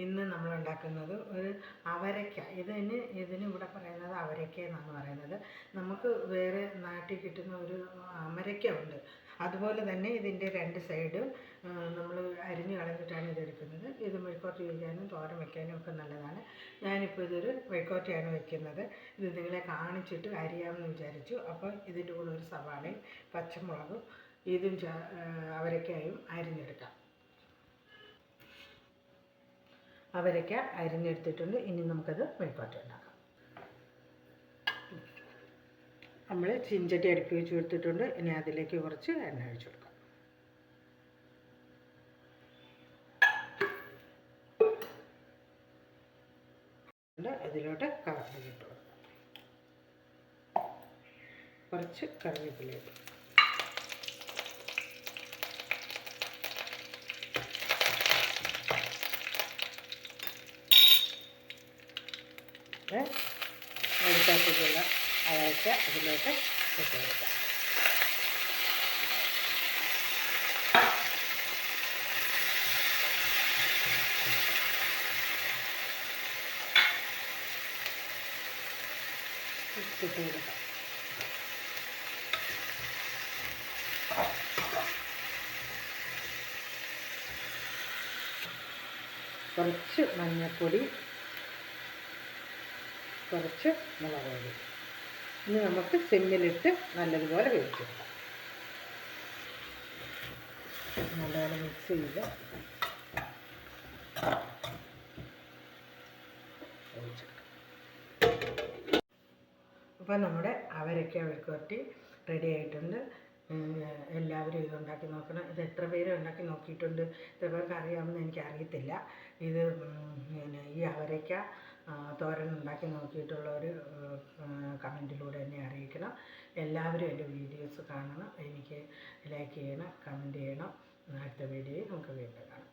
ഇന്ന് നമ്മൾ ഉണ്ടാക്കുന്നത് ഒരു അവരയ്ക്ക. ഇതിന് ഇവിടെ പറയുന്നത് അവരയ്ക്ക എന്നാണ് പറയുന്നത്. നമുക്ക് വേറെ നാട്ടിൽ കിട്ടുന്ന ഒരു അമരയ്ക്ക ഉണ്ട്. അതുപോലെ തന്നെ ഇതിൻ്റെ രണ്ട് സൈഡും നമ്മൾ അരിഞ്ഞ് കളഞ്ഞിട്ടാണ് ഇതെടുക്കുന്നത്. ഇത് മെഴുക്കുവരട്ടി വയ്ക്കാനും തോരൻ വയ്ക്കാനും ഒക്കെ നല്ലതാണ്. ഞാനിപ്പോൾ ഇതൊരു മെഴുക്കുവരട്ടിയാണ് വയ്ക്കുന്നത്. ഇത് നിങ്ങളെ കാണിച്ചിട്ട് അരിയാമെന്ന് വിചാരിച്ചു. അപ്പോൾ ഇതിൻ്റെ കൂടെ ഒരു സവാളയും പച്ചമുളകും ഇതും അവരയ്ക്കായും അരിഞ്ഞെടുക്കാം. അവരയ്ക്ക അരിഞ്ഞെടുത്തിട്ടുണ്ട്. ഇനി നമുക്കത് മെഴുക്കുവരട്ടി ഉണ്ടാക്കാം. നമ്മൾ ചീഞ്ചട്ടി അടുപ്പി വെച്ച് കൊടുത്തിട്ടുണ്ട്. ഇനി അതിലേക്ക് കുറച്ച് എണ്ണ ഒഴിച്ചു കൊടുക്കാം. അതിലോട്ട് കറിവേപ്പില ഇട്ട് കൊടുക്കാം. കുറച്ച് കറിവേപ്പില ഇട്ട് എടുക്കാത്തേക്കുള്ള അവരയ്ക്ക അതിലോട്ട് ഇട്ട് കൊടുക്കാം. ഇട്ട് കൊടുക്കാം. കുറച്ച് മഞ്ഞൾപ്പൊടി, കുറച്ച് മുളക് പൊടി. ഇനി നമുക്ക് സിമ്മിലിട്ട് നല്ലതുപോലെ വേവിച്ചെടുക്കാം. നല്ലപോലെ മിക്സ് ചെയ്ത് വേവിച്ചെടുക്കാം. അപ്പോൾ നമ്മുടെ അവരയ്ക്ക മെഴുക്കുവരട്ടി റെഡി ആയിട്ടുണ്ട്. എല്ലാവരും ഇത് ഉണ്ടാക്കി നോക്കണം. ഇത് എത്ര പേര് ഉണ്ടാക്കി നോക്കിയിട്ടുണ്ട്, എത്ര പേർക്ക് അറിയാമെന്ന് എനിക്കറിയത്തില്ല. ഇത് പിന്നെ ഈ അവരയ്ക്ക തോരൻ ഉണ്ടാക്കി നോക്കിയിട്ടുള്ളവർ കമൻറ്റിലൂടെ എന്നെ അറിയിക്കണം. എല്ലാവരും എൻ്റെ വീഡിയോസ് കാണണം. എനിക്ക് ലൈക്ക് ചെയ്യണം, കമൻറ്റ് ചെയ്യണം. അടുത്ത വീഡിയോയിൽ നമുക്ക് വീണ്ടും കാണാം.